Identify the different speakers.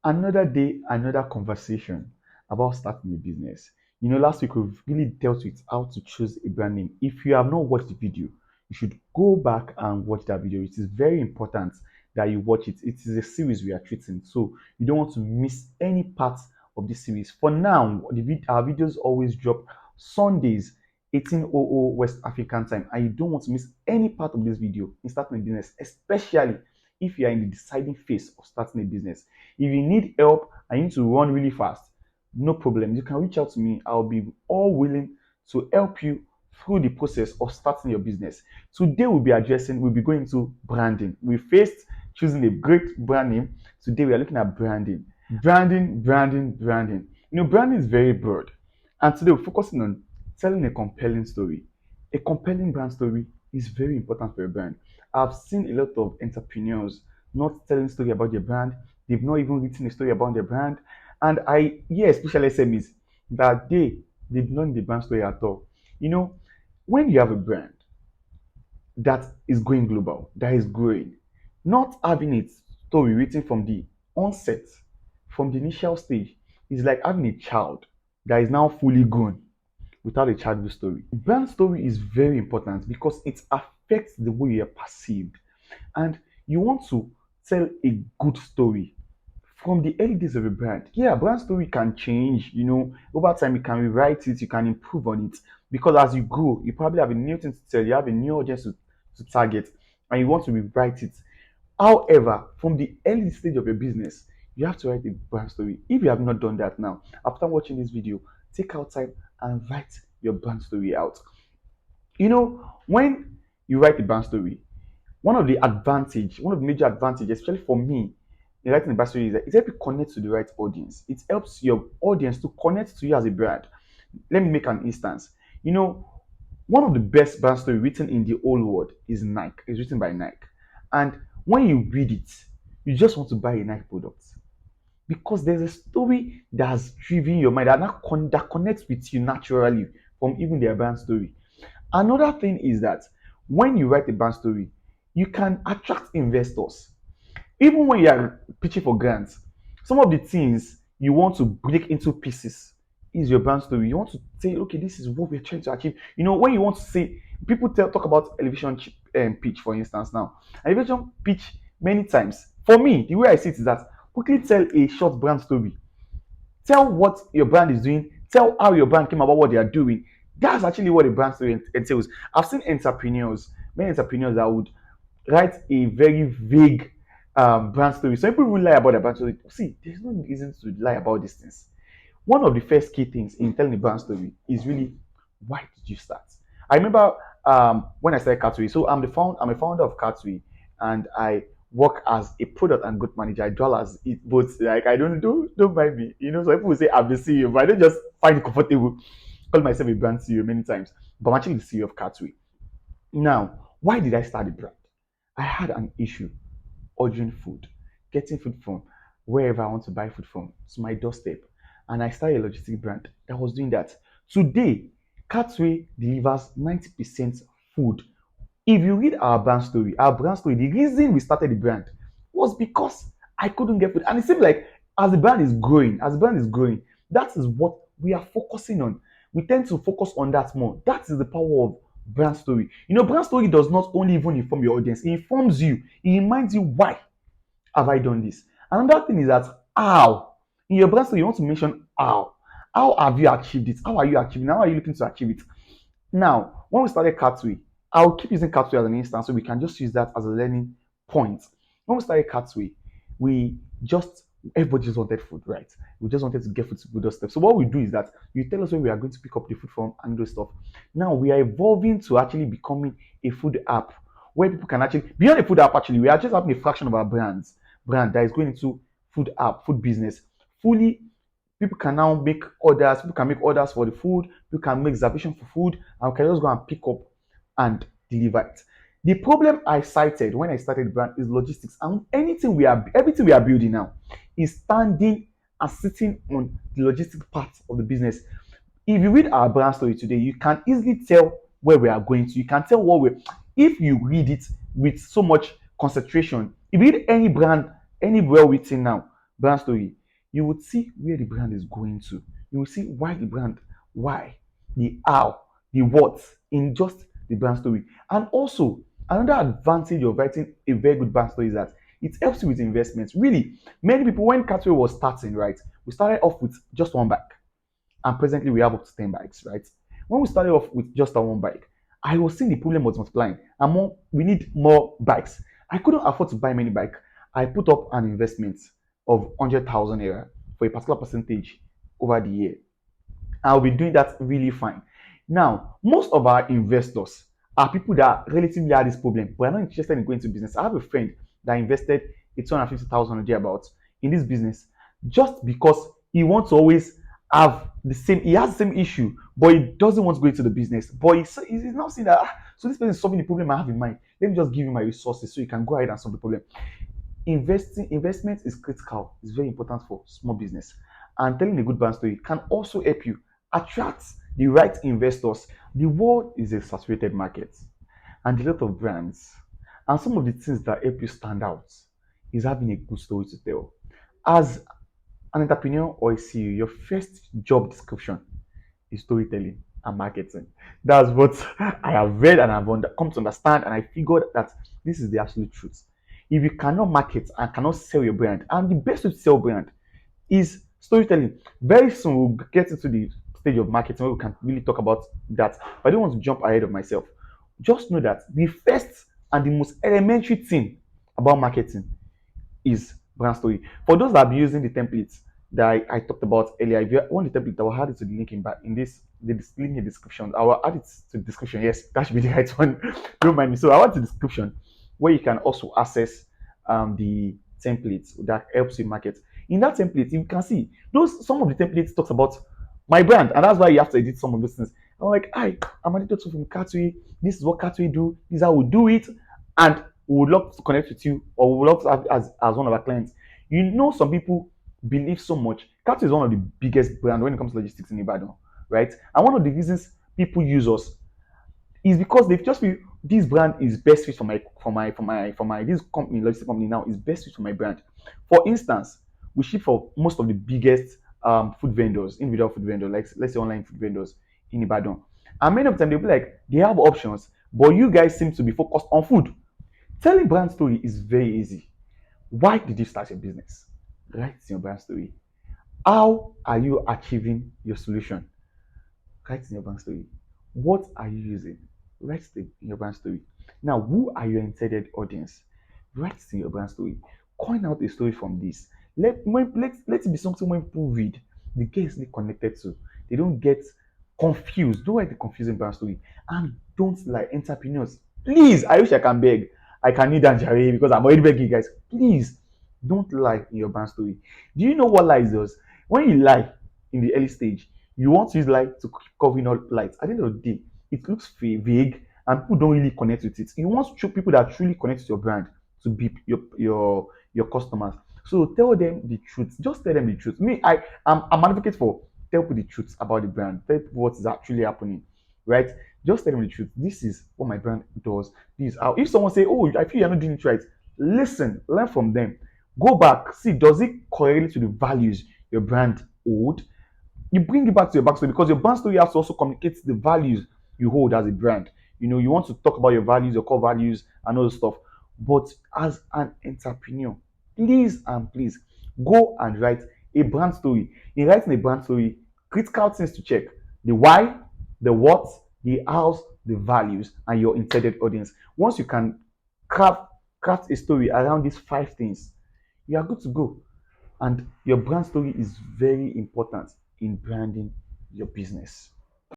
Speaker 1: Another day, another conversation about starting a business. Last week we've really dealt with how to choose a brand name. If you have not watched the video, you should go back and watch that video. It is very important that you watch it. It is a series we are treating, so you don't want to miss any part of this series. For now, our videos always drop Sundays, 18:00 West African time, and you don't want to miss any part of this video in starting a business, especially if you are in the deciding phase of starting a business. If you need help and you need to run really fast, no problem. You can reach out to me. I'll be all willing to help you through the process of starting your business. Today we'll be going to branding. We faced choosing a great brand name. Today we are looking at branding. Branding. Branding is very broad. And today we're focusing on telling a compelling story. A compelling brand story is very important for a brand. I've seen a lot of entrepreneurs not telling story about their brand. They've not even written a story about their brand. And I hear especially SMEs that they did not need the brand story at all. You know, when you have a brand that is going global, that is growing, not having its story written from the onset, from the initial stage, is like having a child that is now fully grown without a childhood story. Brand story is very important because it affects the way you are perceived. And you want to tell a good story from the early days of a brand. Yeah, brand story can change, over time you can rewrite it, you can improve on it. Because as you grow, you probably have a new thing to tell, you have a new audience to target, and you want to rewrite it. However, from the early stage of your business, you have to write a brand story. If you have not done that now, after watching this video, take out time and write your brand story out. When you write the brand story, one of the major advantages, especially for me, in writing the brand story is that it helps you connect to the right audience. It helps your audience to connect to you as a brand. Let me make an instance. One of the best brand story written in the whole world is Nike. It's written by Nike. And when you read it, you just want to buy a Nike product because there's a story that has driven your mind that connects with you naturally from even their brand story. Another thing is that when you write a brand story, you can attract investors. Even when you are pitching for grants, some of the things you want to break into pieces is your brand story. You want to say, okay, this is what we're trying to achieve. When you want to say, people talk about elevation pitch, for instance, now. Elevation pitch, many times, for me, the way I see it is that quickly tell a short brand story. Tell what your brand is doing, tell how your brand came about, what they are doing. That's actually what a brand story entails. I've seen many entrepreneurs that would write a very vague brand story. Some people will lie about their brand story. See, there's no reason to lie about these things. One of the first key things in telling a brand story is really, why did you start? I remember when I started Catway. So I'm a founder of Catway, and I work as a product and growth manager. I do as it both. Like, I don't mind me. Some people will say I'm the CEO, but I don't just find it comfortable call myself a brand CEO many times. But I'm actually the CEO of Catway. Now, why did I start the brand? I had an issue ordering food, getting food from wherever I want to buy food from to my doorstep. And I started a logistic brand that was doing that. Today, Catway delivers 90% food. If you read our brand story, the reason we started the brand was because I couldn't get food. And it seems like as the brand is growing, that is what we are focusing on. We tend to focus on that more. That is the power of brand story. Brand story does not only even inform your audience, it informs you, it reminds you, why have I done this? Another thing is that how. In your brand story, you want to mention how. How have you achieved it? How are you achieving? How are you looking to achieve it? Now, when we started Catway, I'll keep using Catway as an instance so we can just use that as a learning point. When we started Catway, we just everybody just wanted food, right? We just wanted to get food to good stuff. So what we do is that you tell us where we are going to pick up the food from and those stuff. Now we are evolving to actually becoming a food app where people can actually beyond a food app. Actually, we are just having a fraction of our brand that is going into food app, food business. Fully, people can now make orders. People can make orders for the food. People can make reservation for food, and we can just go and pick up and deliver it. The problem I cited when I started the brand is logistics, and everything we are building now is standing and sitting on the logistics part of the business. If you read our brand story today, you can easily tell where we are going to. You can tell what we're. If you read it with so much concentration, if you read any brand, any well written now, brand story, you would see where the brand is going to. You will see why the brand, why, the how, the what in just the brand story. And also, another advantage of writing a very good brand story is that it helps you with investments. Really, many people, when Catway was starting, right, we started off with just one bike, and presently we have up to 10 bikes, right? When we started off with just that one bike, I was seeing the problem was multiplying, and more, we need more bikes. I couldn't afford to buy many bikes. I put up an investment of 100,000 naira for a particular percentage over the year. I'll be doing that really fine. Now, most of our investors are people that relatively have this problem, but are not interested in going to business. I have a friend that invested a 250,000 about in this business just because he wants to always have the same, he has the same issue, but he doesn't want to go into the business. But he's now saying that, so this person is solving the problem I have in mind. Let me just give you my resources so you can go ahead and solve the problem. Investment is critical. It's very important for small business. And telling a good brand story can also help you attract the right investors. The world is a saturated market and a lot of brands. And some of the things that help you stand out is having a good story to tell. As an entrepreneur or a CEO, your first job description is storytelling and marketing. That's what I have read and I've come to understand, and I figured that this is the absolute truth. If you cannot market and cannot sell your brand, and the best way to sell brand is storytelling. Very soon we'll get into the stage of marketing where we can really talk about that. But I don't want to jump ahead of myself. Just know that the first and the most elementary thing about marketing is brand story. For those that have been using the templates that I talked about earlier, if you want the template, I will add it to the link in this the link in the description. I will add it to the description. Yes, that should be the right one. Don't mind me. So I want the description where you can also access the templates that helps you market. In that template, you can see those some of the templates talks about my brand, and that's why you have to edit some of those things. I'm like, hi, I'm Anito from Catway. This is what Catway do. This is how we do it, and we would love to connect with you, or we would love to have as one of our clients. You know, some people believe so much. Catway is one of the biggest brands when it comes to logistics in Ibadan, right? And one of the reasons people use us is because they've just feel this brand is best fit for my this company, logistic company now is best fit for my brand. For instance, we ship for most of the biggest food vendors, individual food vendors, like let's say online food vendors in Ibadan. And many of the time they'll be like, they have options, but you guys seem to be focused on food. Telling brand story is very easy. Why did you start your business? Write your brand story. How are you achieving your solution? Write in your brand story. What are you using? Write in your brand story. Now, who are your intended audience? Write in your brand story. Coin out a story from this. Let it be something when people read, they get easily connected to. They don't get confused. Don't write the confusing brand story. And don't lie, entrepreneurs. Please, I wish I can beg. I can need Anjare because I'm already begging you guys. Please don't lie in your brand story. Do you know what lies does? When you lie in the early stage, you want to use light to cover in all lights. At the end of the day, it looks vague and people don't really connect with it. You want to people that truly connect with your brand to be your customers. So tell them the truth. Just tell them the truth. Me, I'm an advocate for tell people the truth about the brand. Tell people what is actually happening. Right? Just tell them the truth. This is what my brand does. This is how if someone say, oh, I feel you're not doing it right, listen, learn from them. Go back, see, does it correlate to the values your brand hold? You bring it back to your backstory because your brand story has to also communicate the values you hold as a brand. You know, you want to talk about your values, your core values, and all the stuff. But as an entrepreneur, please and please go and write a brand story. In writing a brand story, critical things to check: the why, the what, the hows, the values, and your intended audience. Once you can craft a story around these five things, you are good to go. And your brand story is very important in branding your business.